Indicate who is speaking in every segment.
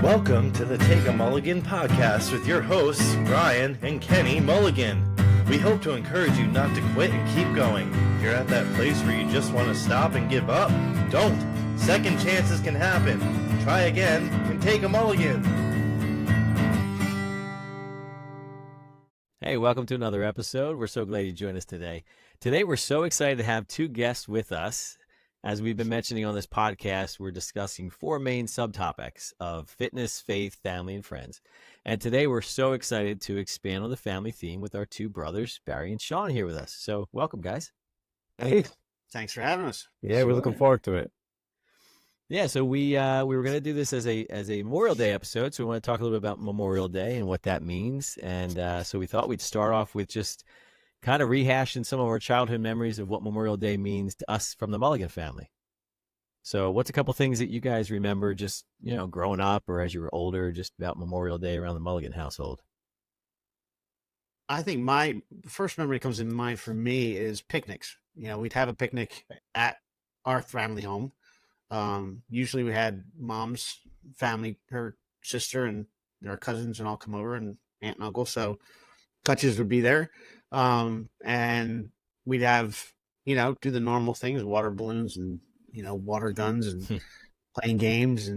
Speaker 1: Welcome to the Take a Mulligan podcast with your hosts, Brian and Kenny Mulligan. We hope to encourage you not to quit and keep going. If you're at that place where you just want to stop and give up, don't. Second chances can happen. Try again and take a mulligan.
Speaker 2: Hey, welcome to another episode. We're so glad you joined us today. Today, we're so excited to have two guests with us. As we've been mentioning on this podcast, we're discussing four main subtopics of fitness, faith, family, and friends. And today, we're so excited to expand on the family theme with our two brothers, Barry and Sean, here with us. So welcome, guys.
Speaker 3: Hey,
Speaker 4: Thanks for having us.
Speaker 3: yeah, we're looking forward to it.
Speaker 2: Yeah, so we were going to do this as a Memorial Day episode. So we want to talk a little bit about Memorial Day and what that means. And so we thought we'd start off with just kind of rehashing some of our childhood memories of what Memorial Day means to us from the Mulligan family. So what's a couple things that you guys remember just, growing up or as you were older, just about Memorial Day around the Mulligan household?
Speaker 4: I think the first memory that comes in mind for me is picnics. We'd have a picnic at our family home. Usually we had mom's family, her sister and their cousins and all come over, and aunt and uncle. So Kutches would be there. And we'd have, do the normal things, water balloons and, water guns and playing games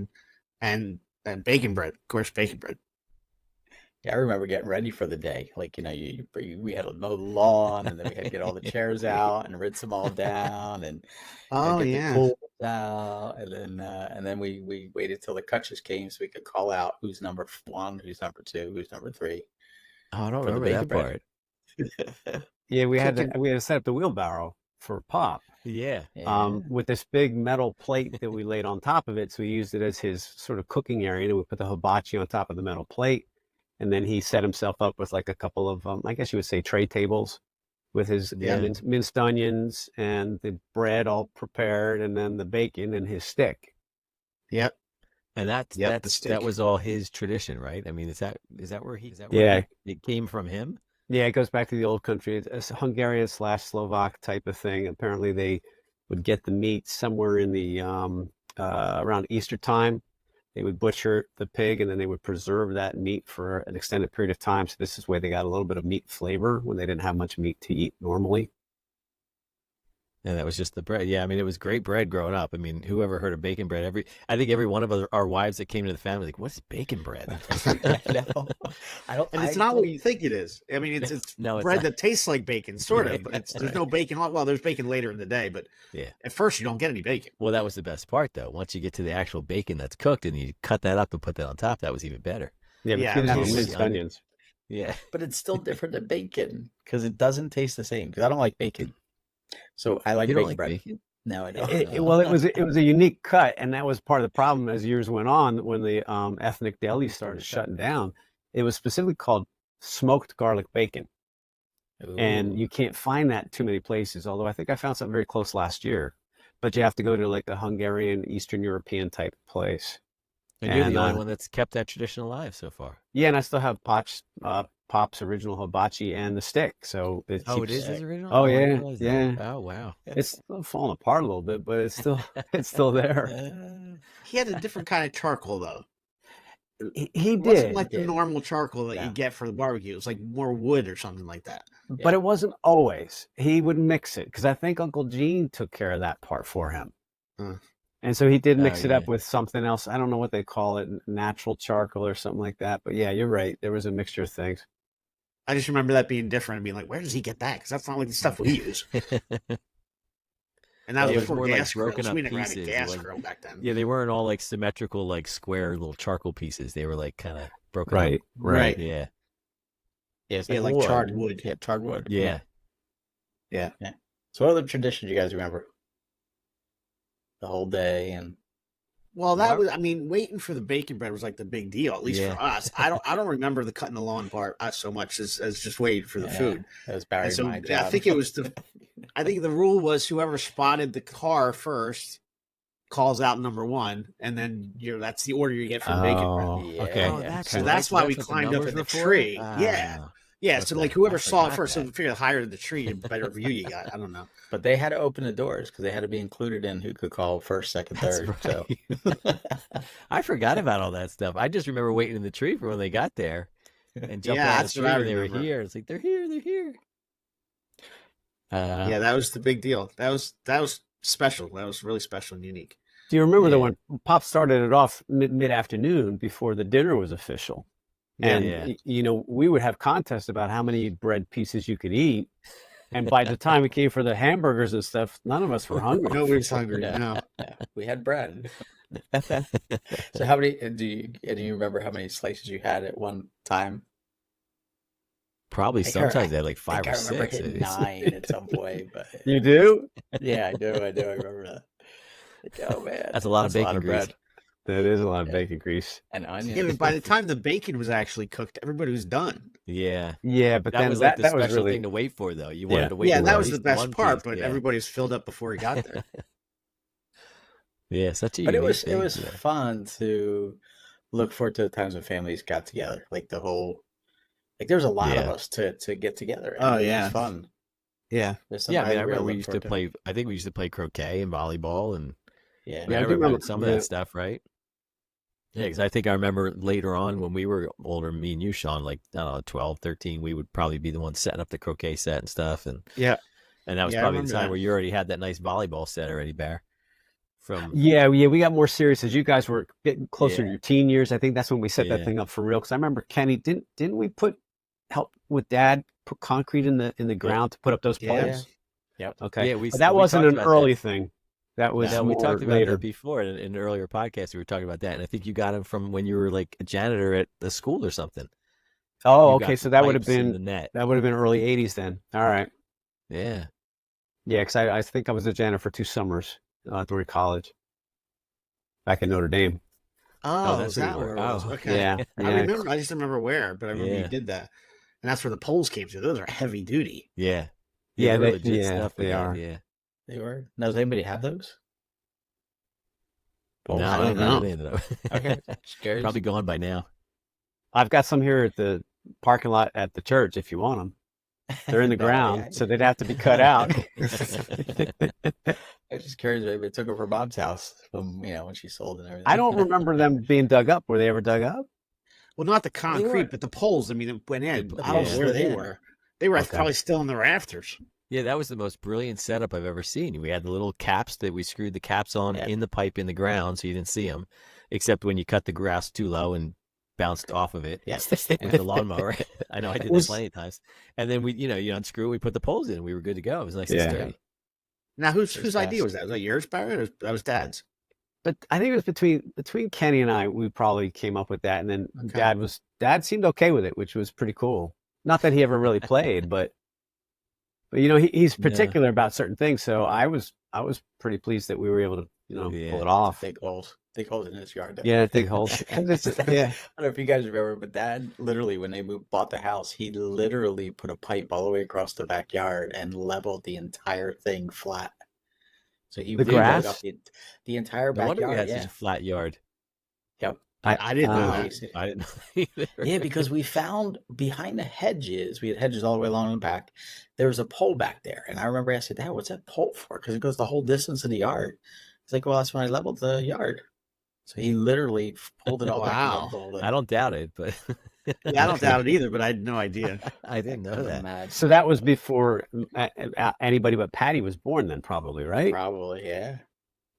Speaker 4: and bacon bread, of course, bacon bread.
Speaker 5: Yeah, I remember getting ready for the day. Like, we had to mow the lawn, and then we had to get all the chairs out and rinse them all down, and
Speaker 4: Oh,
Speaker 5: get
Speaker 4: yeah.
Speaker 5: the pools out, and then we waited till the Kutches came so we could call out who's number one, who's number two, who's number three.
Speaker 2: Oh, I don't
Speaker 5: For the
Speaker 2: remember that
Speaker 5: bacon
Speaker 2: part.
Speaker 5: bread.
Speaker 3: Yeah, we had to set up the wheelbarrow for Pop,
Speaker 2: Yeah.
Speaker 3: with this big metal plate that we laid on top of it. So we used it as his sort of cooking area, and we put the hibachi on top of the metal plate. And then he set himself up with like a couple of, I guess you would say, tray tables with his minced onions and the bread all prepared, and then the bacon and his stick.
Speaker 4: Yep.
Speaker 2: And
Speaker 4: the stick.
Speaker 2: that was all his tradition, right? I mean, is that where
Speaker 3: Yeah.
Speaker 2: it came from him?
Speaker 3: Yeah, it goes back to the old country. It's a Hungarian/Slovak type of thing. Apparently, they would get the meat somewhere in the around Easter time. They would butcher the pig, and then they would preserve that meat for an extended period of time. So this is where they got a little bit of meat flavor when they didn't have much meat to eat normally.
Speaker 2: And that was just the bread. Yeah, I mean, it was great bread growing up. I mean, whoever heard of bacon bread? I think every one of our wives that came to the family, like, what's bacon bread?
Speaker 4: And it's not what you think it is. I mean, it's
Speaker 2: No, it's
Speaker 4: bread
Speaker 2: not.
Speaker 4: that tastes like bacon, sort of.
Speaker 2: Right,
Speaker 4: But
Speaker 2: that's
Speaker 4: there's
Speaker 2: right.
Speaker 4: no bacon. Well, there's bacon later in the day, but
Speaker 2: Yeah.
Speaker 4: at first you don't get any bacon.
Speaker 2: Well, that was the best part, though. Once you get to the actual bacon that's cooked and you cut that up and put that on top, that was even better.
Speaker 3: Yeah, but
Speaker 4: Yeah,
Speaker 3: she didn't have
Speaker 4: it was
Speaker 3: minced
Speaker 2: onion.
Speaker 3: onions.
Speaker 2: Yeah.
Speaker 5: But it's still different than bacon because it doesn't taste the same. Because I don't like bacon, so I like
Speaker 2: You don't
Speaker 5: bacon
Speaker 2: like
Speaker 5: bread.
Speaker 2: bacon?
Speaker 5: No, I don't.
Speaker 3: It was a unique cut, and that was part of the problem as years went on when the ethnic delis started shutting down. It was specifically called smoked garlic bacon, and you can't find that too many places. Although I think I found something very close last year, but you have to go to like a Hungarian, Eastern European type place.
Speaker 2: And you're the
Speaker 3: And,
Speaker 2: only one that's kept that tradition alive so far.
Speaker 3: Yeah, and I still have Pop's original hibachi and the stick. So it
Speaker 2: Oh, it
Speaker 3: keeps-
Speaker 2: is his original?
Speaker 3: Oh,
Speaker 2: I
Speaker 3: yeah,
Speaker 2: didn't realize that.
Speaker 3: yeah.
Speaker 2: Oh, wow.
Speaker 3: It's falling apart a little bit, but it's still there.
Speaker 4: He had a different kind of charcoal, though.
Speaker 3: He
Speaker 4: It wasn't
Speaker 3: did.
Speaker 4: like the normal charcoal that
Speaker 5: Yeah.
Speaker 4: you get for the barbecue. It was like more wood or something like that.
Speaker 3: But it wasn't always. He would mix it because I think Uncle Gene took care of that part for him.
Speaker 4: Huh.
Speaker 3: And so he did mix it up
Speaker 2: yeah.
Speaker 3: with something else. I don't know what they call it, natural charcoal or something like that. But yeah, you're right. There was a mixture of things.
Speaker 4: I just remember that being different and being like, where does he get that? Because that's not like the stuff we use. And that
Speaker 2: Yeah, it
Speaker 4: was
Speaker 2: was
Speaker 4: before
Speaker 2: more like
Speaker 4: gas
Speaker 2: broken
Speaker 4: grills.
Speaker 2: up
Speaker 4: We never had a
Speaker 2: pieces. It
Speaker 4: gas
Speaker 2: wasn't-
Speaker 4: grill back then.
Speaker 2: Yeah, they weren't all like symmetrical, like square little charcoal pieces. They were like kind of broken up.
Speaker 4: Right.
Speaker 2: Yeah.
Speaker 5: Yeah, it's
Speaker 4: Yeah, like
Speaker 5: wood.
Speaker 4: charred wood.
Speaker 5: Yeah, charred wood.
Speaker 2: Yeah.
Speaker 5: So what other traditions do you guys remember? The whole day and
Speaker 4: Well, that was, I mean, waiting for the bacon bread was like the big deal, at least
Speaker 2: Yeah.
Speaker 4: for us. I don't remember the cutting the lawn part so much as just waiting for the food.
Speaker 5: that was Barry
Speaker 4: And so
Speaker 5: my job.
Speaker 4: I think it was I think the rule was whoever spotted the car first calls out number one, and then that's the order you get for the bacon bread.
Speaker 3: Oh,
Speaker 5: Yeah.
Speaker 3: okay.
Speaker 2: Oh, that's
Speaker 4: So
Speaker 2: right.
Speaker 4: that's why we
Speaker 2: what the
Speaker 4: climbed up
Speaker 2: numbers
Speaker 4: in the
Speaker 2: were for?
Speaker 4: tree.
Speaker 2: Ah.
Speaker 4: Yeah. Yeah, so
Speaker 2: Okay,
Speaker 4: like whoever
Speaker 2: I
Speaker 4: saw it
Speaker 2: forgot
Speaker 4: first, so
Speaker 2: that.
Speaker 4: the figure the higher the tree, the better view you got. I don't know.
Speaker 5: But they had to open the doors because they had to be included in who could call first, second,
Speaker 2: That's
Speaker 5: third. So
Speaker 2: right. I forgot about all that stuff. I just remember waiting in the tree for when they got there and jumping
Speaker 4: Yeah,
Speaker 2: out of
Speaker 4: that's
Speaker 2: the
Speaker 4: what
Speaker 2: tree
Speaker 4: I
Speaker 2: when they were
Speaker 4: remember.
Speaker 2: here. It's like they're here, they're here.
Speaker 4: Yeah, that was the big deal. That was special. That was really special and unique.
Speaker 3: Do you remember that
Speaker 2: Yeah.
Speaker 3: when Pop started it off mid afternoon before the dinner was official? And
Speaker 2: Yeah.
Speaker 3: you know, we would have contests about how many bread pieces you could eat. And by the time it came for the hamburgers and stuff, none of us were hungry.
Speaker 4: Nobody's hungry.
Speaker 5: yeah,
Speaker 4: No.
Speaker 5: yeah, we had bread. So how many do you remember how many slices you had at one time?
Speaker 2: Probably
Speaker 5: I think
Speaker 2: sometimes they had like
Speaker 5: I
Speaker 2: 5
Speaker 5: think
Speaker 2: or
Speaker 5: I remember
Speaker 2: 6.
Speaker 5: hitting
Speaker 2: It's-
Speaker 5: 9 at some point, but
Speaker 3: You do?
Speaker 5: yeah, I do. I remember that. Like, oh man,
Speaker 2: That's a lot of bacon grease.
Speaker 5: bread
Speaker 3: That is a lot of
Speaker 5: Yeah.
Speaker 3: bacon grease.
Speaker 5: and
Speaker 4: Yeah,
Speaker 5: onions.
Speaker 4: but by the time the bacon was actually cooked, everybody was done.
Speaker 2: Yeah.
Speaker 3: Yeah, but
Speaker 2: That
Speaker 3: then
Speaker 2: was like the
Speaker 3: that was
Speaker 2: special
Speaker 3: really
Speaker 2: thing to wait for, though. You
Speaker 3: Yeah.
Speaker 2: wanted to wait
Speaker 4: Yeah,
Speaker 2: for
Speaker 4: that
Speaker 2: at
Speaker 4: was the
Speaker 2: least
Speaker 4: best
Speaker 2: one
Speaker 4: part,
Speaker 2: piece.
Speaker 4: but
Speaker 2: Yeah.
Speaker 4: everybody was filled up before he got there.
Speaker 2: Yeah, such a
Speaker 5: But it
Speaker 2: unique
Speaker 5: was
Speaker 2: thing. Yeah.
Speaker 5: fun to look forward to the times when families got together. Like the whole there's a lot of
Speaker 2: Yeah.
Speaker 5: us to get together.
Speaker 4: Oh,
Speaker 5: and it
Speaker 4: yeah.
Speaker 5: was fun.
Speaker 4: Yeah.
Speaker 5: There's
Speaker 2: Yeah, I
Speaker 5: something
Speaker 2: mean, I remember we
Speaker 5: really
Speaker 2: used
Speaker 5: look
Speaker 2: to
Speaker 5: forward
Speaker 2: play. I think we used to play croquet and volleyball, and
Speaker 5: Yeah.
Speaker 2: I mean,
Speaker 3: Yeah,
Speaker 2: I
Speaker 3: I do
Speaker 2: remember
Speaker 3: remember-
Speaker 2: some of
Speaker 3: yeah.
Speaker 2: that stuff, right? Yeah, because I think I remember later on when we were older, me and you, Sean, like, I don't know, 12, 13, we would probably be the ones setting up the croquet set and stuff. And
Speaker 4: Yeah.
Speaker 2: that was
Speaker 4: Yeah, I
Speaker 2: probably the
Speaker 4: remember
Speaker 2: time
Speaker 4: that.
Speaker 2: where you already had that nice volleyball set already, Bear. From
Speaker 3: Yeah, we got more serious as you guys were getting closer to
Speaker 2: Yeah.
Speaker 3: your teen years. I think that's when we set that
Speaker 2: Yeah.
Speaker 3: thing up for real. Because I remember Kenny, didn't we help with Dad put concrete in the ground to put up those
Speaker 4: Yeah.
Speaker 3: poles?
Speaker 5: Yep.
Speaker 3: Okay,
Speaker 2: Yeah, we
Speaker 3: but that
Speaker 2: we
Speaker 3: wasn't
Speaker 2: talked
Speaker 3: an
Speaker 2: about
Speaker 3: early
Speaker 2: that.
Speaker 3: thing. That was
Speaker 2: No, we
Speaker 3: more
Speaker 2: talked about
Speaker 3: later.
Speaker 2: that before in an earlier podcast. We were talking about that, and I think you got him from when you were like a janitor at the school or something.
Speaker 3: Oh,
Speaker 2: You
Speaker 3: okay,
Speaker 2: got
Speaker 3: so
Speaker 2: the
Speaker 3: that would have
Speaker 2: pipes and
Speaker 3: been
Speaker 2: the net.
Speaker 3: early '80s then. All right,
Speaker 2: Yeah.
Speaker 3: yeah, because I think I was a janitor for 2 summers during college back in Notre Dame.
Speaker 4: Oh,
Speaker 2: that's
Speaker 4: is
Speaker 2: where
Speaker 4: that
Speaker 2: you
Speaker 4: where
Speaker 2: were.
Speaker 4: it was?
Speaker 2: Oh.
Speaker 4: Okay.
Speaker 3: Yeah,
Speaker 4: I
Speaker 3: yeah.
Speaker 4: remember. I just don't remember where, but I remember you
Speaker 2: Yeah.
Speaker 4: did that, and that's where the poles came through. Those are heavy duty.
Speaker 2: Yeah.
Speaker 3: Yeah,
Speaker 2: they were
Speaker 3: they-
Speaker 2: legit
Speaker 3: yeah,
Speaker 2: stuff. we
Speaker 3: they
Speaker 2: had,
Speaker 3: are.
Speaker 2: Yeah.
Speaker 5: They were. Now, does anybody have those?
Speaker 2: No,
Speaker 5: Poles?
Speaker 2: I
Speaker 4: don't
Speaker 2: don't
Speaker 4: know.
Speaker 2: know. Any of them.
Speaker 5: Okay. Just curious.
Speaker 2: Probably gone by now.
Speaker 3: I've got some here at the parking lot at the church if you want them. They're in the
Speaker 5: No,
Speaker 3: ground,
Speaker 5: yeah.
Speaker 3: so they'd have to be cut out.
Speaker 5: I was just curious. Maybe it took her from Mom's house from when she sold and everything.
Speaker 3: I don't remember them being dug up. Were they ever dug up?
Speaker 4: Well, not the
Speaker 5: were.
Speaker 4: concrete, but the poles. I mean, it went in.
Speaker 2: The
Speaker 4: I don't know
Speaker 2: poles
Speaker 4: where
Speaker 5: went
Speaker 4: they
Speaker 5: in.
Speaker 4: were. They were
Speaker 3: Okay.
Speaker 4: probably still in the rafters.
Speaker 2: Yeah, that was the most brilliant setup I've ever seen. We had the little caps that we screwed the caps on
Speaker 5: Yeah.
Speaker 2: in the pipe in the ground, so you didn't see them, except when you cut the grass too low and bounced off of it
Speaker 5: Yes.
Speaker 2: with the lawnmower. I know I did
Speaker 4: Was-
Speaker 2: that plenty of times. And then you unscrew, we put the poles in, we were good to go. It was nice
Speaker 3: Yeah.
Speaker 2: and sturdy.
Speaker 4: Now,
Speaker 5: It's
Speaker 4: whose idea
Speaker 5: fast.
Speaker 4: was that? Was that yours, Barry? Or that was Dad's.
Speaker 3: But I think it was between Kenny and I. We probably came up with that, and then
Speaker 4: Okay.
Speaker 3: Dad seemed okay with it, which was pretty cool. Not that he ever really played, but he's
Speaker 2: Yeah.
Speaker 3: particular about certain things. So I was pretty pleased that we were able to pull
Speaker 2: Yeah.
Speaker 3: it off.
Speaker 5: Dig holes in his yard. Though.
Speaker 3: Yeah, dig holes.
Speaker 5: I don't know if you guys remember, but Dad literally, when they bought the house, he literally put a pipe all the way across the backyard and leveled the entire thing flat. So he
Speaker 3: The
Speaker 5: really dug
Speaker 3: grass?
Speaker 5: up the entire
Speaker 2: No wonder we
Speaker 5: backyard.
Speaker 2: had such a flat yard.
Speaker 5: Yep.
Speaker 4: I didn't know
Speaker 3: uh,
Speaker 4: that.
Speaker 2: I didn't know either.
Speaker 5: Yeah, because we found behind the hedges, we had hedges all the way along the back. There was a pole back there. And I remember asking Dad, what's that pole for? Because it goes the whole distance of the yard. He's like, well, that's when I leveled the yard. So he literally pulled it all back. and
Speaker 4: Wow.
Speaker 5: leveled all the-
Speaker 2: I don't doubt it, but
Speaker 4: Yeah, I don't doubt it either, but I had no idea.
Speaker 2: I didn't know that.
Speaker 5: Imagine.
Speaker 3: So that was before anybody but Patty was born, then probably, right?
Speaker 5: Probably, yeah.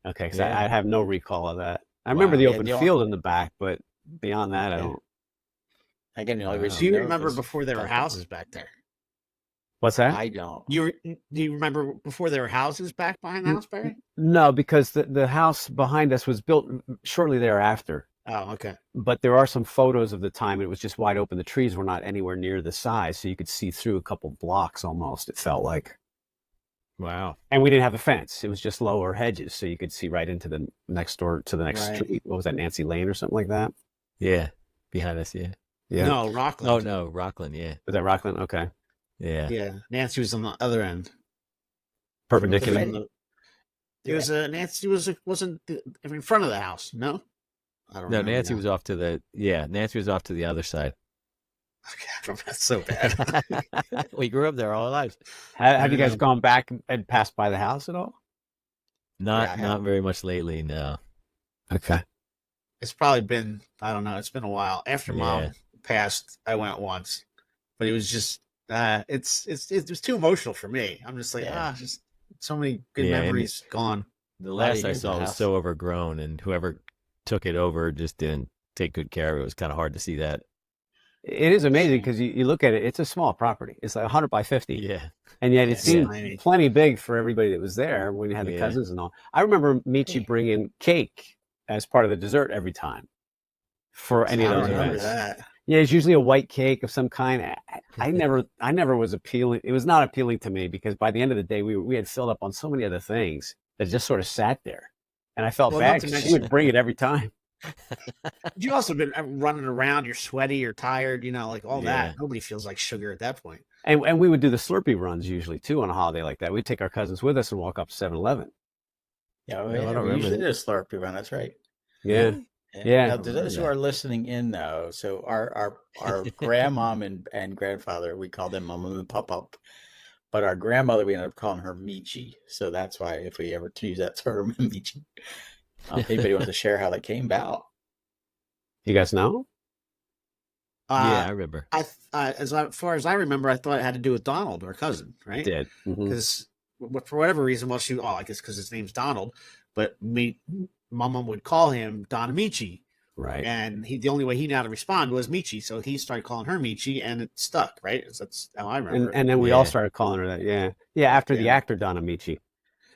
Speaker 3: Okay, because
Speaker 2: Yeah.
Speaker 3: I have no recall of that. I remember
Speaker 2: Wow.
Speaker 3: the
Speaker 5: Yeah,
Speaker 3: open
Speaker 5: the-
Speaker 3: field in the back, but beyond that, I
Speaker 5: Yeah.
Speaker 3: don't.
Speaker 5: Again, the only
Speaker 2: Wow.
Speaker 5: reason
Speaker 4: Do you
Speaker 5: I know
Speaker 4: remember
Speaker 5: was
Speaker 4: before there were
Speaker 5: that-
Speaker 4: houses back there?
Speaker 3: What's that?
Speaker 5: I don't.
Speaker 4: Do you remember before there were houses back behind the house, Barry?
Speaker 3: No, because the house behind us was built shortly thereafter.
Speaker 4: Oh, okay.
Speaker 3: But there are some photos of the time. It was just wide open. The trees were not anywhere near the size, so you could see through a couple blocks almost, it felt like.
Speaker 2: Wow.
Speaker 3: And we didn't have a fence. It was just lower hedges, so you could see right into the next door to the next
Speaker 5: Right.
Speaker 3: street. What was that, Nancy Lane or something like that?
Speaker 2: Yeah. Behind us, yeah.
Speaker 3: Yeah.
Speaker 4: No, Rockland.
Speaker 2: Oh no, Rockland, yeah.
Speaker 3: Was that Rockland? Okay.
Speaker 2: Yeah.
Speaker 4: Yeah, Nancy was on the other end.
Speaker 3: Perpendicular.
Speaker 5: Right.
Speaker 4: It was Nancy wasn't in front of the house. No, I don't.
Speaker 2: No,
Speaker 4: remember
Speaker 2: Nancy
Speaker 4: now.
Speaker 2: was off to the Nancy was off to the other side.
Speaker 4: Okay, that's so bad.
Speaker 2: We grew up there all our lives.
Speaker 3: Have you guys gone back and passed by the house at all?
Speaker 2: Not very much lately. No.
Speaker 3: Okay.
Speaker 4: It's probably been, I don't know, it's been a while. After Mom passed, I went once, but it was just it was too emotional for me. I'm just like, just so many good memories gone.
Speaker 2: The last I saw was so overgrown, and whoever took it over just didn't take good care of it. It was kind of hard to see that.
Speaker 3: It is amazing because you look at it, it's a small property. It's like 100 by 50.
Speaker 2: Yeah.
Speaker 3: And yet it seemed plenty big for everybody that was there when you had the cousins and all. I remember Michi bringing cake as part of the dessert every time for any of those events. Yeah, it's usually a white cake of some kind. I never was appealing. It was not appealing to me because by the end of the day, we had filled up on so many other things that just sort of sat there. And I felt bad because she would bring it every time.
Speaker 4: You also been running around, you're sweaty, you're tired, like all that. Nobody feels like sugar at that point.
Speaker 3: And we would do the Slurpee runs usually too on a holiday like that. We'd take our cousins with us and walk up to 7-Eleven.
Speaker 5: Yeah, we usually did a Slurpee run. That's right.
Speaker 3: Yeah. Yeah.
Speaker 5: Now, to those who are listening in, though, so our grandmom and grandfather, we call them Mama and Papa, but our grandmother, we ended up calling her Michi. So that's why if we ever use that term, Michi. If anybody wants to share how that came about.
Speaker 3: You guys know?
Speaker 2: Yeah, I remember.
Speaker 4: As far as I remember, I thought it had to do with Donald, our cousin, right?
Speaker 3: It did.
Speaker 4: Because for whatever reason, I guess because his name's Donald, but Mama would call him Don Amici.
Speaker 3: Right.
Speaker 4: And the only way he knew how to respond was Michi. So he started calling her Michi and it stuck, right? That's how I remember.
Speaker 3: And then we all started calling her that. Yeah. Yeah. After the actor Don Amici.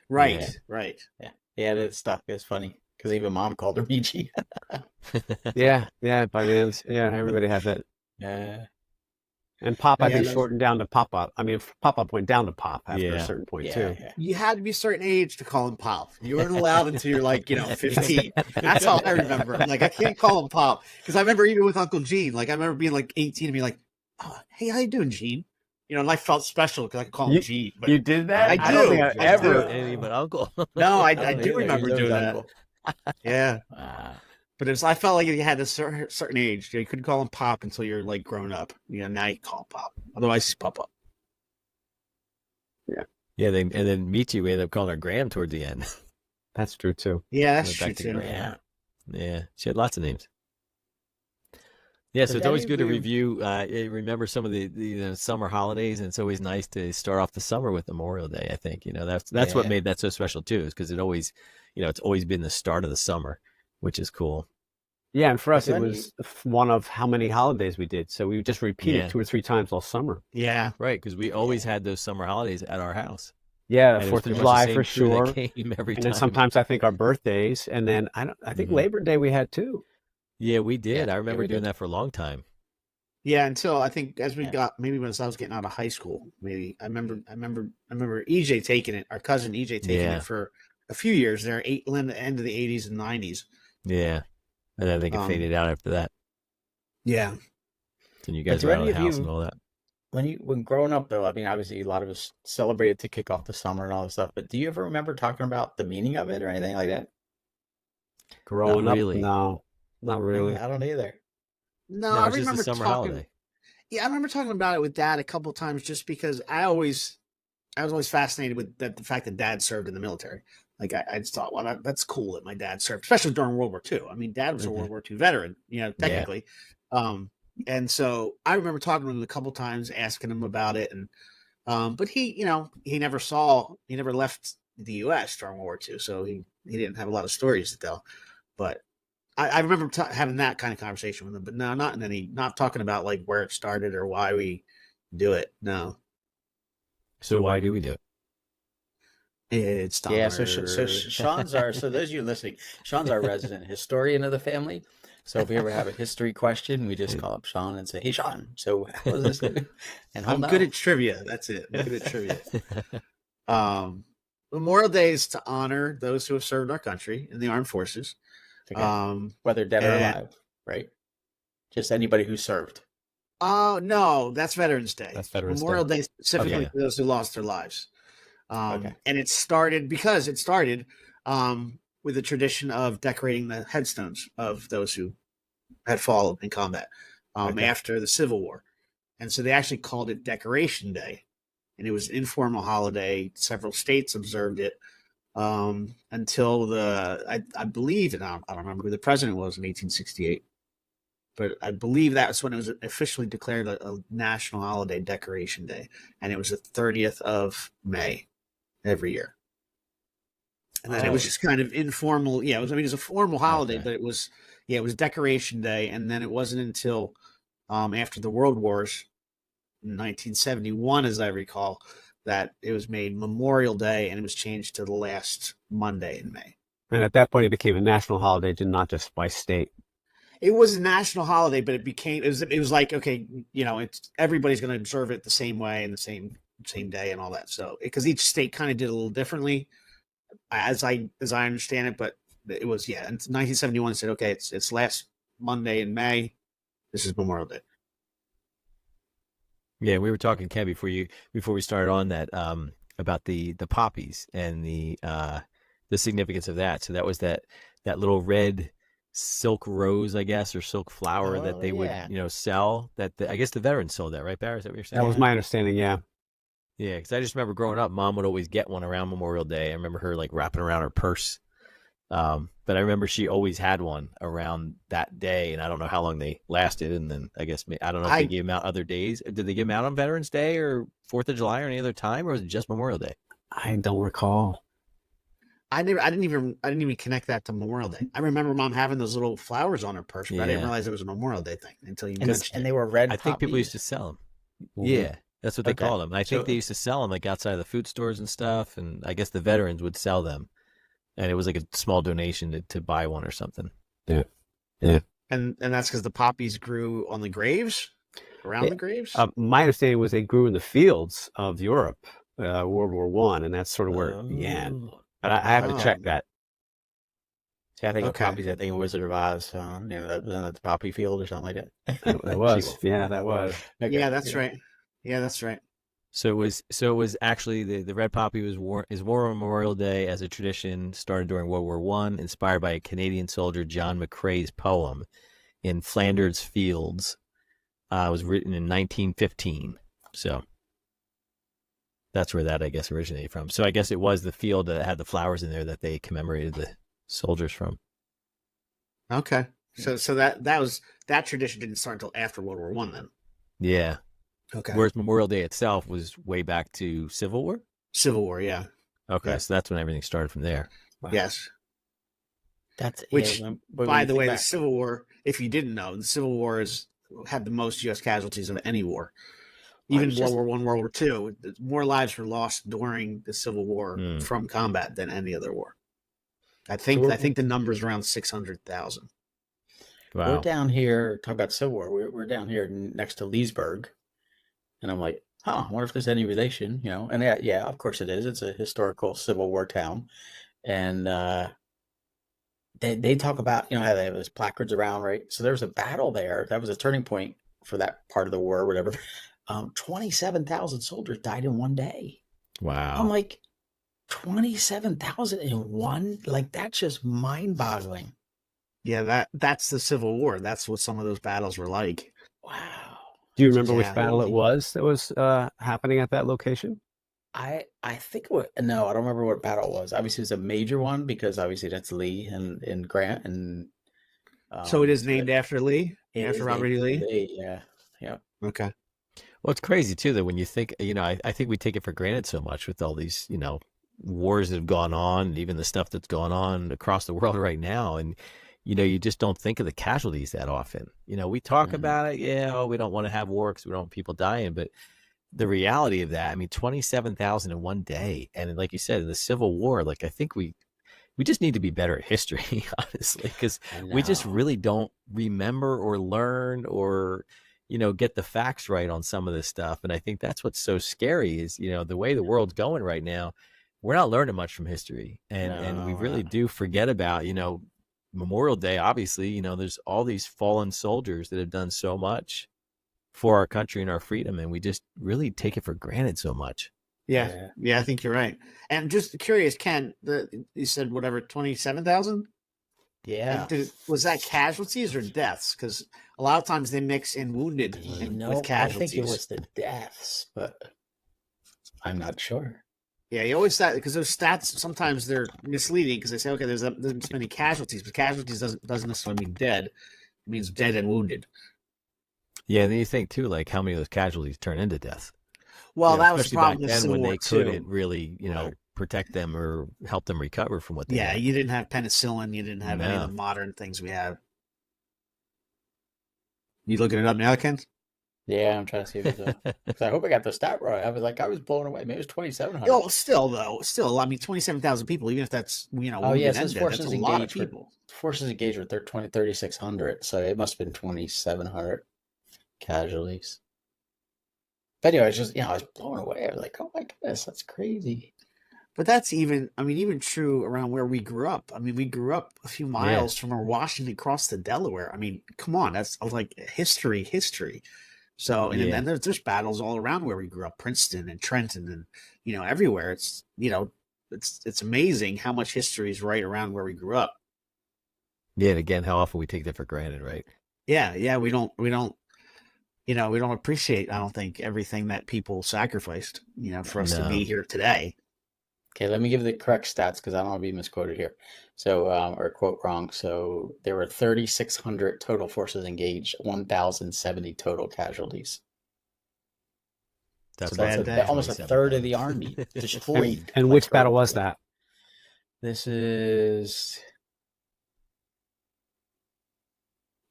Speaker 4: Right.
Speaker 3: Yeah.
Speaker 4: Right.
Speaker 5: Yeah. Yeah. It stuck. It's funny because even Mom called her Michi.
Speaker 3: Yeah. Yeah. By the end. Yeah. Everybody has that.
Speaker 5: Yeah.
Speaker 3: And Pop, I think, shortened down to Pop Up. I mean, Pop Up went down to Pop after a certain point, too.
Speaker 4: Yeah. You had to be a certain age to call him Pop. You weren't allowed until you're like, 15. That's all I remember. Like, I can't call him Pop. Because I remember even with Uncle Gene, like, I remember being like 18 and being like, oh, hey, how you doing, Gene? And I felt special because I could call him Gene. But
Speaker 3: you did that?
Speaker 4: I don't think I
Speaker 2: ever anything but Uncle.
Speaker 4: No, I do remember doing that. Yeah. But I felt like you had a certain age. You couldn't call him Pop until you're like grown up. Now you call him Pop. Otherwise, he's Pop Up.
Speaker 3: Yeah.
Speaker 2: Yeah. And then Michi, we ended up calling her Graham towards the end.
Speaker 3: That's true too.
Speaker 4: Yeah, that's true too.
Speaker 2: Yeah. She had lots of names. Yeah, so it's always good to review, remember some of the summer holidays, and it's always nice to start off the summer with Memorial Day. I think that's what made that so special too, is because it always, it's always been the start of the summer, which is cool.
Speaker 3: Yeah, and for us, it was one of how many holidays we did. So we just repeated 2 or 3 times all summer.
Speaker 4: Yeah.
Speaker 2: Right, because we always had those summer holidays at our house.
Speaker 3: Yeah, 4th of July for sure.
Speaker 2: Came every time.
Speaker 3: And then sometimes I think our birthdays, and then I think Labor Day we had too.
Speaker 2: Yeah, we did. I remember doing that for a long time.
Speaker 4: Yeah, until I think as we got maybe when I was getting out of high school, maybe I remember EJ taking it, our cousin EJ taking it for a few years there, the end of the 80s and 90s.
Speaker 2: Yeah. And I think it faded out after that.
Speaker 4: Yeah.
Speaker 2: And you guys were out of the house and all that.
Speaker 5: When growing up, though, I mean, obviously a lot of us celebrated to kick off the summer and all this stuff, but do you ever remember talking about the meaning of it or anything like that?
Speaker 3: Growing up, no, not really.
Speaker 5: I don't either.
Speaker 4: No, I remember
Speaker 2: just a summer holiday.
Speaker 4: Yeah, I remember talking about it with Dad a couple of times just because I was always fascinated with the fact that Dad served in the military. Like I just thought, well, that's cool that my dad served, especially during World War II. I mean, Dad was a World War II veteran, technically. Yeah. And so I remember talking to him a couple times, asking him about it, and but he never left the U.S. during World War II, so he didn't have a lot of stories to tell. But I remember having that kind of conversation with him, but no, not talking about like where it started or why we do it. No.
Speaker 2: So why do we do it?
Speaker 4: It's Dahmer.
Speaker 5: Yeah, so Sean's so those of you listening, Sean's our resident historian of the family. So if we ever have a history question, we just call up Sean and say, "Hey, Sean, so how was this?" And
Speaker 4: I'm good at trivia. That's it. I'm good at trivia. Memorial Day is to honor those who have served our country in the armed forces,
Speaker 5: whether dead or alive, right? Just anybody who served.
Speaker 4: Oh no, that's Veterans Day.
Speaker 2: That's Veterans
Speaker 4: Memorial Day specifically for those who lost their lives. And it started with the tradition of decorating the headstones of those who had fallen in combat after the Civil War. And so they actually called it Decoration Day. And it was an informal holiday. Several states observed it until I believe, and I don't remember who the president was in 1868, but I believe that's when it was officially declared a national holiday, Decoration Day. And it was the 30th of May every year. And then it was just kind of informal. Yeah, it was a formal holiday, but it was Decoration Day. And then it wasn't until after the World Wars, in 1971, as I recall, that it was made Memorial Day, and it was changed to the last Monday in May.
Speaker 3: And at that point, it became a national holiday, not just by state.
Speaker 4: It was a national holiday, but it was like, okay, it's everybody's going to observe it the same way and the same day and all that. So because each state kind of did a little differently, as I understand it, but it was in 1971 it said, okay, it's last Monday in May. This is Memorial Day.
Speaker 2: Yeah, we were talking, Ken, before we started on that about the poppies and the significance of that. So that was that little red silk rose, I guess, or silk flower that they would sell. I guess the veterans sold that, right, Barry? Is that what you're saying?
Speaker 3: That was my understanding. Yeah.
Speaker 2: Yeah, because I just remember growing up, Mom would always get one around Memorial Day. I remember her like wrapping around her purse. But I remember she always had one around that day, and I don't know how long they lasted. And then I guess I don't know if they gave them out other days. Did they give them out on Veterans Day or 4th of July or any other time, or was it just Memorial Day?
Speaker 3: I don't recall.
Speaker 4: I didn't even connect that to Memorial Day. I remember Mom having those little flowers on her purse, but I didn't realize it was a Memorial Day thing until you mentioned it.
Speaker 5: And they were red.
Speaker 2: I think people used to sell them. Mm-hmm. Yeah, that's what they called them. I think they used to sell them like outside of the food stores and stuff. And I guess the veterans would sell them. And it was like a small donation to buy one or something.
Speaker 3: Yeah.
Speaker 4: And that's because the poppies grew on the graves, around the graves?
Speaker 3: My understanding was they grew in the fields of Europe, World War I, and that's sort of where it began. But I have to check that.
Speaker 5: See, I think of poppies, I think of Wizard of Oz. That's the poppy field or something like that.
Speaker 3: That was. Yeah, that was.
Speaker 4: Okay. Yeah, that's right. Yeah, that's right.
Speaker 2: So it was actually the red poppy is worn on Memorial Day as a tradition started during World War I, inspired by a Canadian soldier, John McCrae's poem in Flanders Fields. It was written in 1915. So that's where that, I guess, originated from. So I guess it was the field that had the flowers in there that they commemorated the soldiers from.
Speaker 4: Okay. So that tradition didn't start until after World War I then.
Speaker 2: Yeah.
Speaker 4: Okay.
Speaker 2: Whereas Memorial Day itself was way back to Civil War?
Speaker 4: Civil War, yeah.
Speaker 2: Okay,
Speaker 4: yeah.
Speaker 2: So that's when everything started from there.
Speaker 4: Wow. Yes.
Speaker 5: Which,
Speaker 4: by the way, the Civil War, if you didn't know, the Civil War had the most U.S. casualties of any war. Even World War I, World War II, more lives were lost during the Civil War from combat than any other war. I think the number's around 600,000.
Speaker 2: Wow.
Speaker 5: We're down here, talking about Civil War, we're down here next to Leesburg. And I'm like, I wonder if there's any relation, And yeah, of course it is. It's a historical Civil War town. And they talk about, how they have those placards around, right? So there was a battle there. That was a turning point for that part of the war or whatever. 27,000 soldiers died in one day.
Speaker 2: Wow.
Speaker 5: I'm like, 27,000 in one? Like, that's just mind-boggling.
Speaker 4: Yeah, that's the Civil War. That's what some of those battles were like.
Speaker 5: Wow.
Speaker 3: Do you remember which battle it was that was happening at that location?
Speaker 5: I think no, I don't remember what battle it was. Obviously, it's a major one because obviously that's Lee and Grant and.
Speaker 4: So it is named after Lee, after Robert E. Lee.
Speaker 5: Yeah.
Speaker 4: Okay.
Speaker 2: Well, it's crazy too that when you think, I think we take it for granted so much with all these, wars that have gone on, and even the stuff that's going on across the world right now, and. You just don't think of the casualties that often. We talk about it. We don't want to have war because we don't want people dying. But the reality of that, 27,000 in one day. And like you said, in the Civil War, I think we just need to be better at history, honestly, because we just really don't remember or learn or, get the facts right on some of this stuff. And I think that's what's so scary is, the way the world's going right now, we're not learning much from history. And we really do forget about, Memorial Day, obviously, there's all these fallen soldiers that have done so much for our country and our freedom, and we just really take it for granted so much.
Speaker 4: Yeah, I think you're right. And just curious, Ken, you said whatever, 27,000?
Speaker 5: Yeah.
Speaker 4: Was that casualties or deaths? Because a lot of times they mix in wounded with
Speaker 5: I
Speaker 4: casualties.
Speaker 5: think it was the deaths, but I'm not sure.
Speaker 4: Yeah, you always say, because those stats sometimes they're misleading because they say, okay, there's this many casualties, but casualties doesn't necessarily mean dead. It means dead and wounded.
Speaker 2: Yeah, and then you think too, like how many of those casualties turn into deaths?
Speaker 4: Well, that was the
Speaker 2: Especially
Speaker 4: problem
Speaker 2: back
Speaker 4: with
Speaker 2: then
Speaker 4: Civil
Speaker 2: when
Speaker 4: War
Speaker 2: they
Speaker 4: II.
Speaker 2: couldn't really, protect them or help them recover from what they
Speaker 4: Yeah,
Speaker 2: had.
Speaker 4: you didn't have penicillin. You didn't have any of
Speaker 2: No.
Speaker 4: the modern things we have. You looking it up now, Ken?
Speaker 5: Yeah, I'm trying to see if it's because I hope I got the stat right. I was blown away. Maybe it was 2,700.
Speaker 4: Oh, still, I mean, 27,000 people. Even if that's
Speaker 5: Oh yeah,
Speaker 4: wounded
Speaker 5: it
Speaker 4: and
Speaker 5: says
Speaker 4: dead,
Speaker 5: forces
Speaker 4: that's a lot of
Speaker 5: engaged.
Speaker 4: people.
Speaker 5: Forces engaged were 3,600, so it must have been 2,700 casualties. But anyway, it's just I was blown away. I was like, oh my goodness, that's crazy.
Speaker 4: But that's even true around where we grew up. I mean, we grew up a few miles from Washington across to Delaware. I mean, come on, that's like history. So, and then there's battles all around where we grew up, Princeton and Trenton and, everywhere. It's, it's amazing how much history is right around where we grew up.
Speaker 2: Yeah, and again, how often we take that for granted, right?
Speaker 4: Yeah. We don't appreciate, I don't think, everything that people sacrificed, for us to be here today.
Speaker 5: Okay, let me give the correct stats because I don't want to be misquoted here. So, or quote wrong. So there were 3,600 total forces engaged, 1,070 total casualties.
Speaker 2: That's
Speaker 5: almost a third of the army destroyed.
Speaker 3: And which battle was that?
Speaker 5: This is.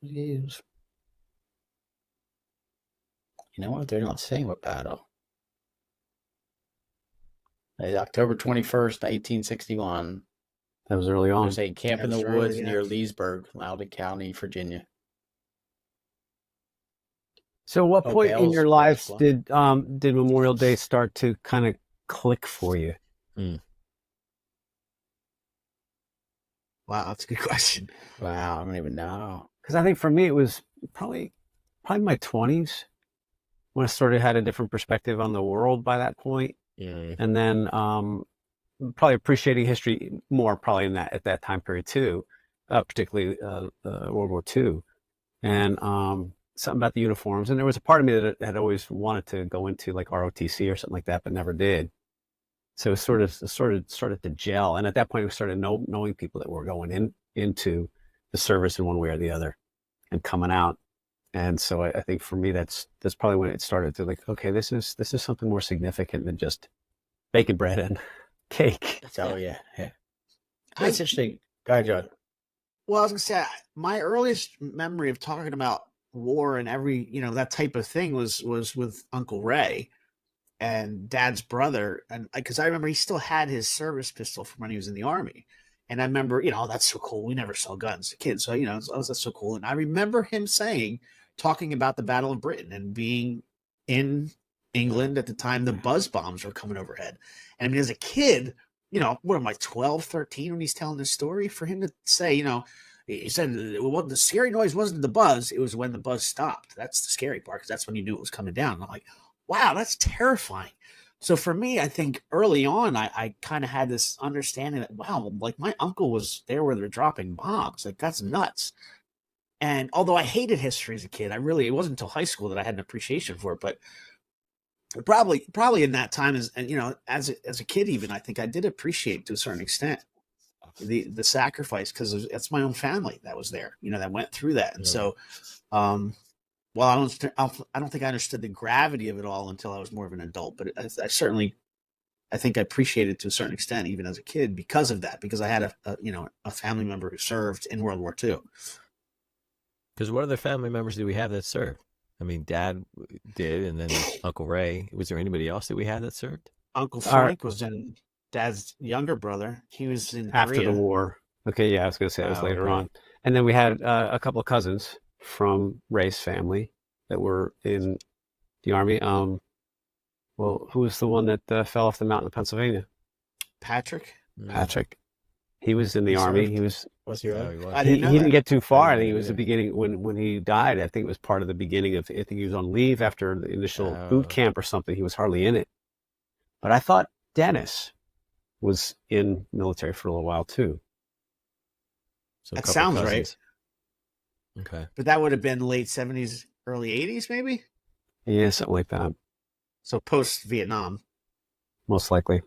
Speaker 5: You know what? They're not saying what battle. October 21st, 1861.
Speaker 3: That was early on.
Speaker 5: There's a camp in the woods near Leesburg, Loudoun County, Virginia.
Speaker 3: So, what point in your lives did Memorial Day start to kind of click for you?
Speaker 4: Wow, that's a good question.
Speaker 5: Wow, I don't even know.
Speaker 3: Because I think for me it was probably my 20s when I sort of had a different perspective on the world by that point. And then probably appreciating history more probably at that time period too, particularly World War II, and something about the uniforms. And there was a part of me that had always wanted to go into like ROTC or something like that, but never did. So it sort of started to gel. And at that point, we started knowing people that were going into the service in one way or the other and coming out. And so I think for me, that's probably when it started to like, okay, this is something more significant than just bacon bread and cake.
Speaker 5: Oh yeah. That's interesting. Go ahead, John.
Speaker 4: Well, I was gonna say my earliest memory of talking about war and every that type of thing was with Uncle Ray and Dad's brother, and because I remember he still had his service pistol from when he was in the Army. And I remember, that's so cool. We never saw guns as a kid. So, that's so cool. And I remember him talking about the Battle of Britain and being in England at the time the buzz bombs were coming overhead. And I mean, as a kid, what am I, 12, 13 when he's telling this story? For him to say, he said, well, the scary noise wasn't the buzz. It was when the buzz stopped. That's the scary part because that's when you knew it was coming down. And I'm like, wow, that's terrifying. So for me, I think early on, I kind of had this understanding that, wow, like my uncle was there where they're dropping bombs. Like, that's nuts. And although I hated history as a kid, it wasn't until high school that I had an appreciation for it. But probably in that time, as a kid, even, I think I did appreciate to a certain extent the sacrifice because it's my own family that was there, that went through that. And so, well, I don't think I understood the gravity of it all until I was more of an adult, but I think I appreciated it to a certain extent, even as a kid, because of that, because I had a family member who served in World War II.
Speaker 2: Because what other family members do we have that served? I mean, Dad did, and then Uncle Ray. Was there anybody else that we had that served?
Speaker 4: Uncle Frank was in Dad's younger brother. He was in
Speaker 3: after
Speaker 4: Korea.
Speaker 3: The war. Okay, yeah, I was going to say that was later on. And then we had a couple of cousins from Ray's family that were in the Army. Well, who was the one that fell off the mountain in Pennsylvania?
Speaker 4: Patrick.
Speaker 3: He was in the Army. He was.
Speaker 5: Was he right?
Speaker 3: He didn't get too far. I think it was the beginning when he died. I think it was part of the beginning of. I think he was on leave after the initial boot camp or something. He was hardly in it. But I thought Dennis was in military for a little while too.
Speaker 2: So a
Speaker 4: That
Speaker 2: couple
Speaker 4: sounds right.
Speaker 2: cousins. Okay.
Speaker 4: But that would have been late 70s, early 80s, maybe?
Speaker 3: Yeah, something like that.
Speaker 4: So post-Vietnam.
Speaker 3: Most likely.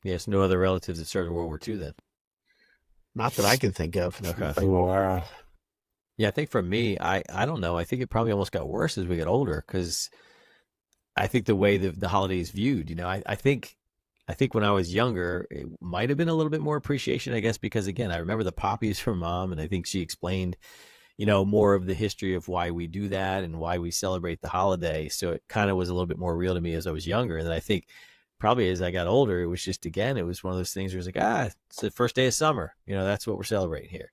Speaker 2: Yes, no other relatives that served in World War II then.
Speaker 4: Not that I can think of.
Speaker 2: Okay. Yeah, I think for me, I don't know. I think it probably almost got worse as we got older because I think the way the holiday is viewed, I think when I was younger, it might have been a little bit more appreciation, I guess, because again, I remember the poppies from mom, and I think she explained, more of the history of why we do that and why we celebrate the holiday. So it kind of was a little bit more real to me as I was younger. And then I think probably as I got older, it was just, again, it was one of those things where it's like, it's the first day of summer. That's what we're celebrating here.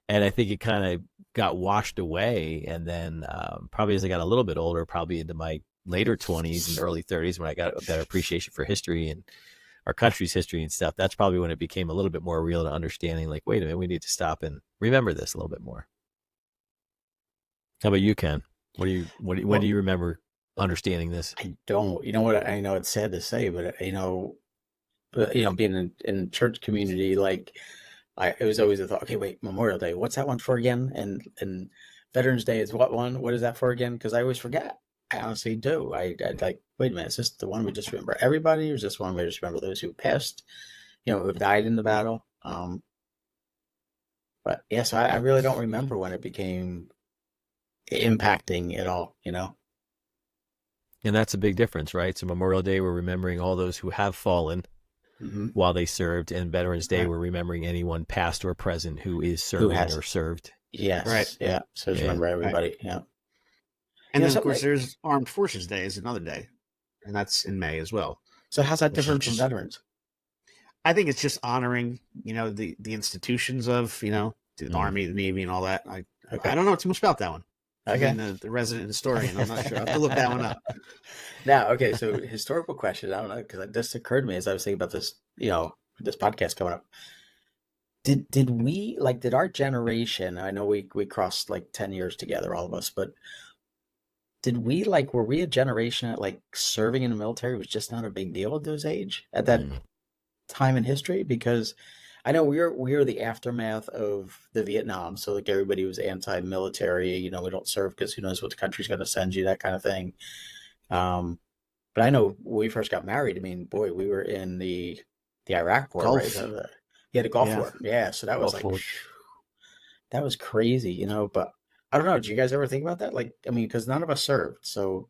Speaker 2: And I think it kind of got washed away. And then probably as I got a little bit older, probably into my later 20s and early 30s, when I got a better appreciation for history and our country's history and stuff, that's probably when it became a little bit more real to understanding, like, wait a minute, we need to stop and remember this a little bit more. How about you, Ken? When do you remember understanding this?
Speaker 5: I don't. You know what? I know it's sad to say, but being in church community, like it was always a thought. Okay, wait, Memorial Day. What's that one for again? And Veterans Day is what one? What is that for again? Because I always forget. I honestly do. I like. Wait a minute. Is this the one we just remember everybody, or is this one we just remember those who passed? Who have died in the battle? But yeah, so I really don't remember when it became impacting at all.
Speaker 2: And that's a big difference, right? So Memorial Day, we're remembering all those who have fallen while they served, and Veterans Day, we're remembering anyone past or present who is serving or served.
Speaker 5: Yes.
Speaker 4: Right.
Speaker 5: Yeah. So just remember everybody. Right. Yeah.
Speaker 4: And then, of course, there's Armed Forces Day is another day, and that's in May as well.
Speaker 5: So how's that different from veterans?
Speaker 4: I think it's just honoring, the institutions of, the Army, the Navy, and all that. I don't know too much about that one.
Speaker 5: Okay.
Speaker 4: I'm the resident historian. I'm not sure. I have to look that one up.
Speaker 5: Now, okay, so historical question. I don't know, because this occurred to me as I was thinking about this, this podcast coming up. Did we, did our generation, I know we crossed 10 years together, all of us, but did we, were we a generation that, serving in the military was just not a big deal at those age, at that time in history? Because I know we were the aftermath of the Vietnam, so everybody was anti-military. We don't serve because who knows what the country's going to send you, that kind of thing. But I know when we first got married, I mean, boy, we were in the Iraq War,
Speaker 4: Gulf.
Speaker 5: right? The Gulf War. Yeah, so that was that was crazy, But I don't know. Did you guys ever think about that? Because none of us served, so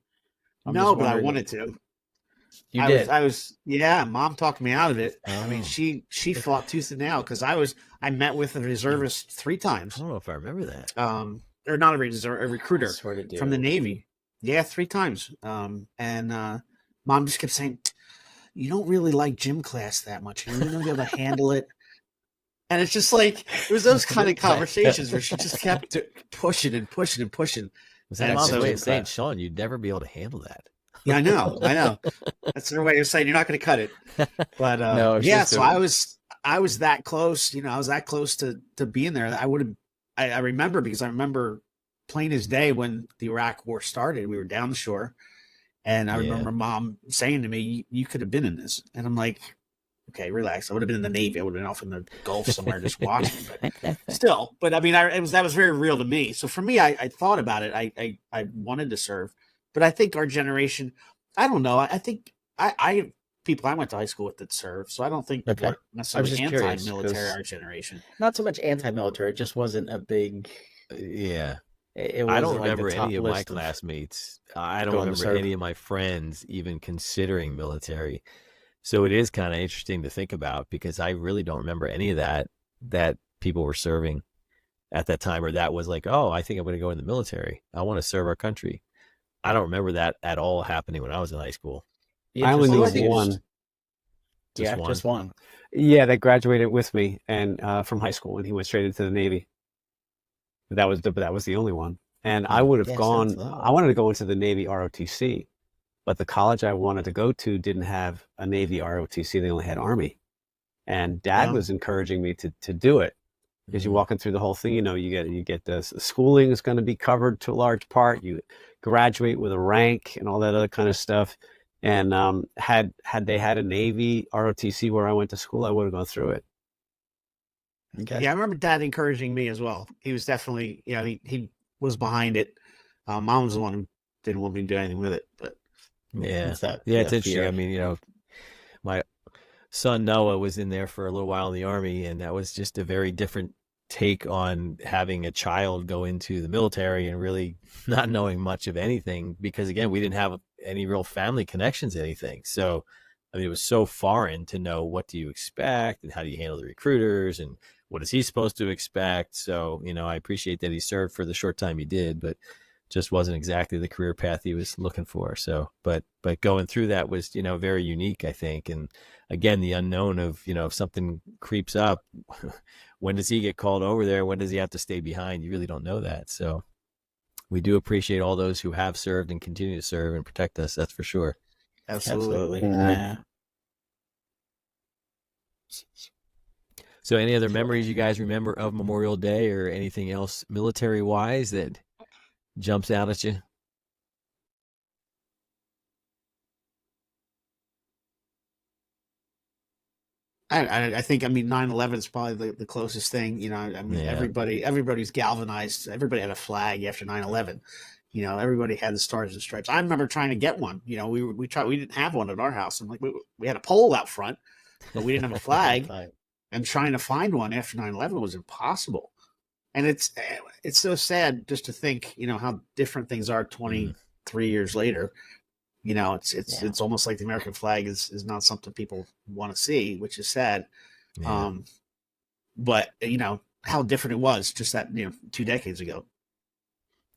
Speaker 4: no, but I wanted to.
Speaker 5: You did.
Speaker 4: Mom talked me out of it.
Speaker 2: Oh.
Speaker 4: I mean, she fought tooth and nail because I met with a reservist 3 times.
Speaker 2: I don't know if I remember that.
Speaker 4: Or not a recruiter from the Navy. Yeah, 3 times. And Mom just kept saying, "You don't really like gym class that much. You're not gonna be able to handle it." And it's just it was those kind of conversations where she just kept pushing and pushing and pushing.
Speaker 2: Was that Mom's way of saying, Sean, you'd never be able to handle that?
Speaker 4: Yeah, I know. That's their way of saying you're not going to cut it. But so I was that close. I was that close to being there. I remember because I remember plain as day when the Iraq War started. We were down the shore, and I remember Mom saying to me, "You could have been in this," and I'm like, "Okay, relax. I would have been in the Navy. I would have been off in the Gulf somewhere just watching." But still, I mean, that was very real to me. So for me, I thought about it. I wanted to serve. But I think our generation, I don't know. I think I people I went to high school with that served, so I don't think we're necessarily anti-military. Our generation,
Speaker 5: not so much anti-military. It just wasn't a big.
Speaker 2: Yeah,
Speaker 5: I
Speaker 2: don't remember any of my classmates. I don't remember any of my friends even considering military. So it is kind of interesting to think about because I really don't remember any of that people were serving at that time, or that was oh, I think I'm going to go in the military. I want to serve our country. I don't remember that at all happening when I was in high school.
Speaker 3: I only knew one.
Speaker 5: Just one.
Speaker 3: Yeah, that graduated with me and from high school, and he went straight into the Navy. But that was the only one. And I would have gone. I wanted to go into the Navy ROTC, but the college I wanted to go to didn't have a Navy ROTC. They only had Army. And Dad was encouraging me to do it. Because you're walking through the whole thing, you get the schooling is going to be covered to a large part. You graduate with a rank and all that other kind of stuff. And had they had a Navy ROTC where I went to school, I would have gone through it.
Speaker 5: Okay.
Speaker 4: Yeah, I remember Dad encouraging me as well. He was definitely, he was behind it. Mom was the one who didn't want me to do anything with it, but
Speaker 2: Yeah.
Speaker 5: What's that?
Speaker 2: Yeah, it's interesting.
Speaker 5: Fear.
Speaker 2: I mean, my son Noah was in there for a little while in the Army, and that was just a very different take on having a child go into the military and really not knowing much of anything because, again, we didn't have any real family connections to anything. So, I mean, it was so foreign to know what do you expect and how do you handle the recruiters and what is he supposed to expect. So, I appreciate that he served for the short time he did, but just wasn't exactly the career path he was looking for. So, but going through that was, very unique, I think. And again, the unknown of, if something creeps up, when does he get called over there? When does he have to stay behind? You really don't know that. So we do appreciate all those who have served and continue to serve and protect us. That's for sure.
Speaker 5: Absolutely.
Speaker 3: Yeah.
Speaker 5: Yeah.
Speaker 2: So any other memories you guys remember of Memorial Day or anything else military wise that jumps out at you?
Speaker 4: I think 9/11 is probably the closest thing.
Speaker 2: Yeah.
Speaker 4: Everybody's galvanized. Everybody had a flag after 9/11. Everybody had the stars and stripes. I remember trying to get one. We tried. We didn't have one at our house. And we had a pole out front, but we didn't have a flag. And trying to find one after 9/11 was impossible. And it's so sad just to think, how different things are 23 years later. It's almost like the American flag is not something people want to see, which is sad.
Speaker 2: Yeah.
Speaker 4: But how different it was just that 2 decades ago.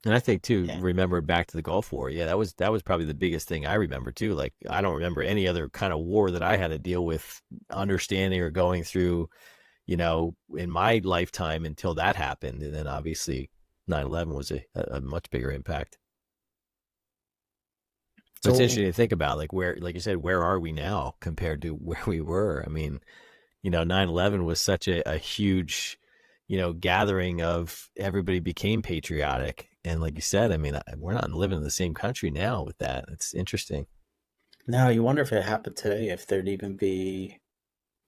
Speaker 2: And I think too, remember back to the Gulf War. Yeah, that was probably the biggest thing I remember too. Like I don't remember any other kind of war that I had to deal with understanding or going through, in my lifetime until that happened. And then obviously 9/11 was a much bigger impact. So it's interesting to think about, like you said, where are we now compared to where we were? I mean, 9/11 was such a huge, gathering of everybody became patriotic. And like you said, I mean, we're not living in the same country now with that. It's interesting.
Speaker 5: Now you wonder if it happened today, if there'd even be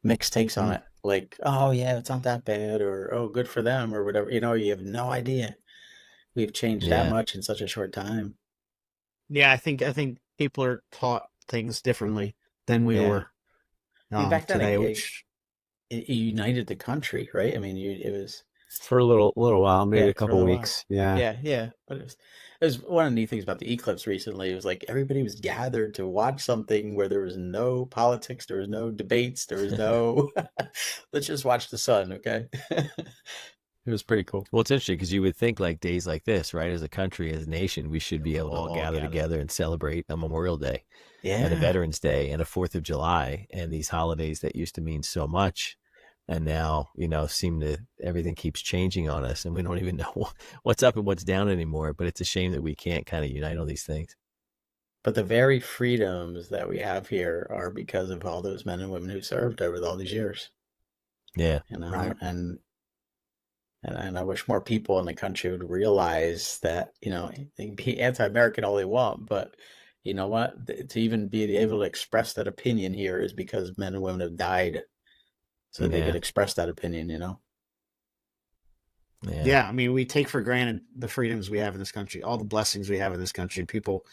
Speaker 5: mixed takes on it. Like, oh yeah, it's not that bad, or oh, good for them, or whatever. You have no idea. We've changed that much in such a short time.
Speaker 4: Yeah, I think people are taught things differently than we were
Speaker 5: back then,
Speaker 4: today.
Speaker 5: It united the country, right? I mean, it was
Speaker 3: for a little while, maybe a couple weeks.
Speaker 5: Yeah. But it was one of the neat things about the eclipse recently. It was like everybody was gathered to watch something where there was no politics, there was no debates, there was no. Let's just watch the sun, okay? It was pretty cool.
Speaker 2: Well, it's interesting because you would think like days like this, right? As a country, as a nation, we should be able to all gather together and celebrate a Memorial Day and a Veterans Day and a 4th of July and these holidays that used to mean so much. And now, everything keeps changing on us and we don't even know what's up and what's down anymore. But it's a shame that we can't kind of unite on these things.
Speaker 5: But the very freedoms that we have here are because of all those men and women who served over all these years.
Speaker 2: Yeah.
Speaker 5: Right. And I wish more people in the country would realize that, they can be anti-American all they want, but you know what? To even be able to express that opinion here is because men and women have died so they could express that opinion,
Speaker 4: Yeah, I mean, we take for granted the freedoms we have in this country, all the blessings we have in this country. People,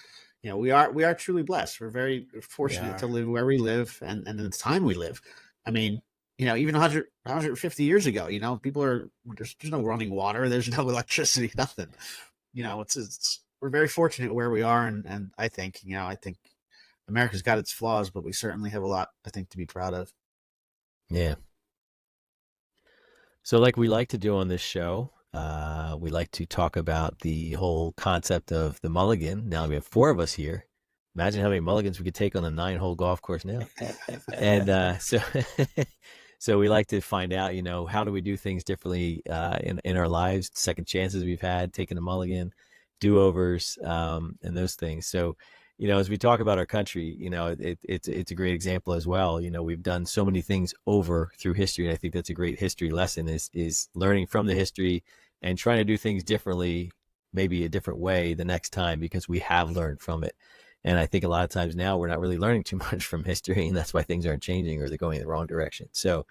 Speaker 4: we are truly blessed. We're very fortunate to live where we live and the time we live. I mean, even 150 years ago, people there's no running water, there's no electricity, nothing. We're very fortunate where we are, and I think America's got its flaws, but we certainly have a lot, I think, to be proud of.
Speaker 2: Yeah. So like we like to do on this show, we like to talk about the whole concept of the mulligan. Now we have 4 of us here. Imagine how many mulligans we could take on a 9-hole golf course now. And so we like to find out, how do we do things differently in our lives, second chances we've had, taking a mulligan, do-overs, and those things. So, as we talk about our country, it's a great example as well. We've done so many things over through history, and I think that's a great history lesson is learning from the history and trying to do things differently, maybe a different way the next time because we have learned from it. And I think a lot of times now we're not really learning too much from history, and that's why things aren't changing or they're going in the wrong direction. So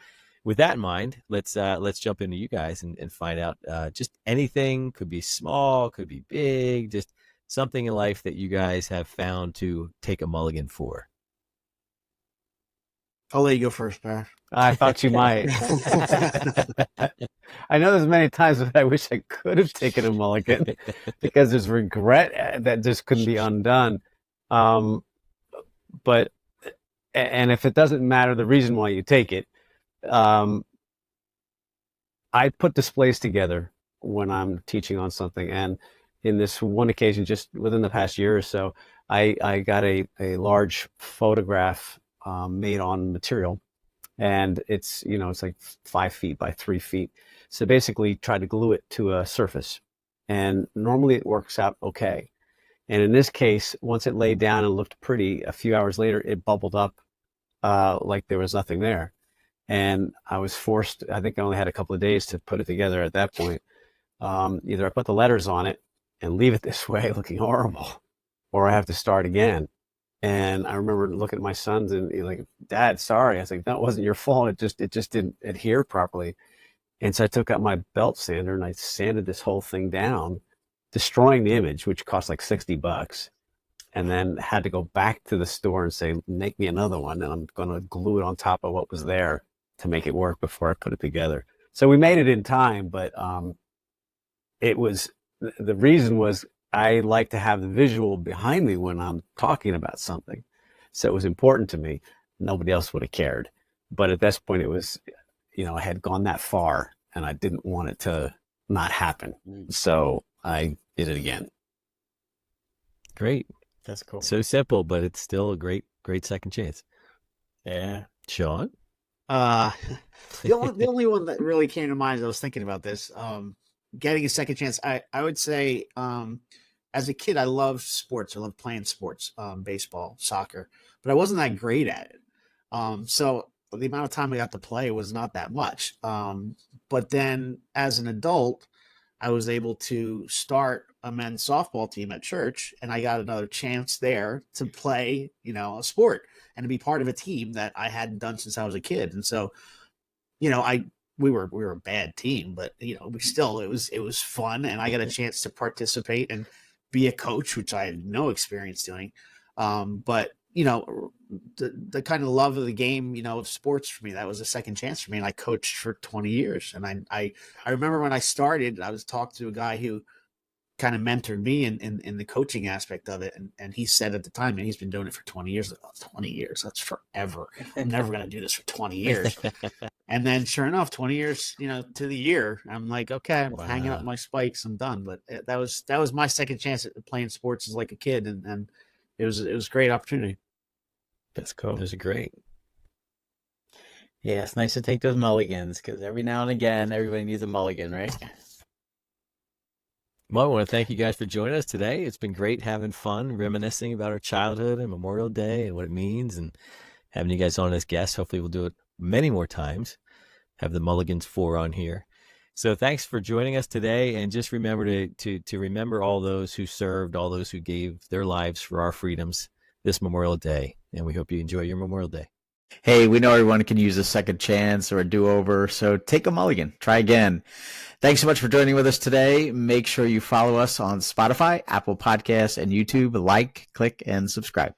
Speaker 2: with that in mind, let's jump into you guys and find out just anything. Could be small, could be big, just something in life that you guys have found to take a mulligan for.
Speaker 4: I'll let you go first, Barry.
Speaker 3: I thought you might. I know there's many times that I wish I could have taken a mulligan because there's regret that just couldn't be undone. But if it doesn't matter the reason why you take it, I put displays together when I'm teaching on something, and in this one occasion, just within the past year or so, I got a large photograph made on material, and it's like 5 feet by 3 feet. So basically, try to glue it to a surface, and normally it works out okay. And in this case, once it laid down and looked pretty, a few hours later, it bubbled up like there was nothing there. And I was forced, I think I only had a couple of days to put it together at that point. Either I put the letters on it and leave it this way looking horrible, or I have to start again. And I remember looking at my sons and like, Dad, sorry. I was like, that wasn't your fault. It just didn't adhere properly. And so I took out my belt sander and I sanded this whole thing down, destroying the image, which cost like $60. And then had to go back to the store and say, make me another one. And I'm going to glue it on top of what was there to make it work before I put it together. So we made it in time, but the reason was I like to have the visual behind me when I'm talking about something. So it was important to me. Nobody else would have cared. But at this point, it was, I had gone that far and I didn't want it to not happen. So I did it again.
Speaker 2: Great.
Speaker 5: That's cool.
Speaker 2: So simple, but it's still a great second chance.
Speaker 5: Yeah.
Speaker 2: Sean?
Speaker 4: The only one that really came to mind as I was thinking about this, getting a second chance, I would say, as a kid, I loved sports. I loved playing sports, baseball, soccer, but I wasn't that great at it. So the amount of time I got to play was not that much. But then as an adult, I was able to start a men's softball team at church, and I got another chance there to play, a sport and to be part of a team that I hadn't done since I was a kid. And so, we were a bad team, but it was fun, and I got a chance to participate and be a coach, which I had no experience doing. But the kind of love of the game, of sports for me, that was a second chance for me. And I coached for 20 years. And I remember when I started, I was talking to a guy who kind of mentored me in the coaching aspect of it. And he said at the time, and he's been doing it for 20 years. Like, 20 years, that's forever. I'm never going to do this for 20 years. And then sure enough, 20 years, to the year, I'm like, okay, I'm hanging up my spikes. I'm done. But that was my second chance at playing sports as like a kid. And it was a great opportunity.
Speaker 2: That's cool. Those are great.
Speaker 5: Yeah, it's nice to take those mulligans because every now and again, everybody needs a mulligan, right?
Speaker 2: Well, I want to thank you guys for joining us today. It's been great having fun, reminiscing about our childhood and Memorial Day and what it means, and having you guys on as guests. Hopefully we'll do it many more times. Have the Mulligans 4 on here. So thanks for joining us today, and just remember to remember all those who served, all those who gave their lives for our freedoms this Memorial Day, and we hope you enjoy your Memorial Day.
Speaker 5: Hey, we know everyone can use a second chance or a do-over, so take a mulligan. Try again. Thanks so much for joining with us today. Make sure you follow us on Spotify, Apple Podcasts, and YouTube. Like, click, and subscribe.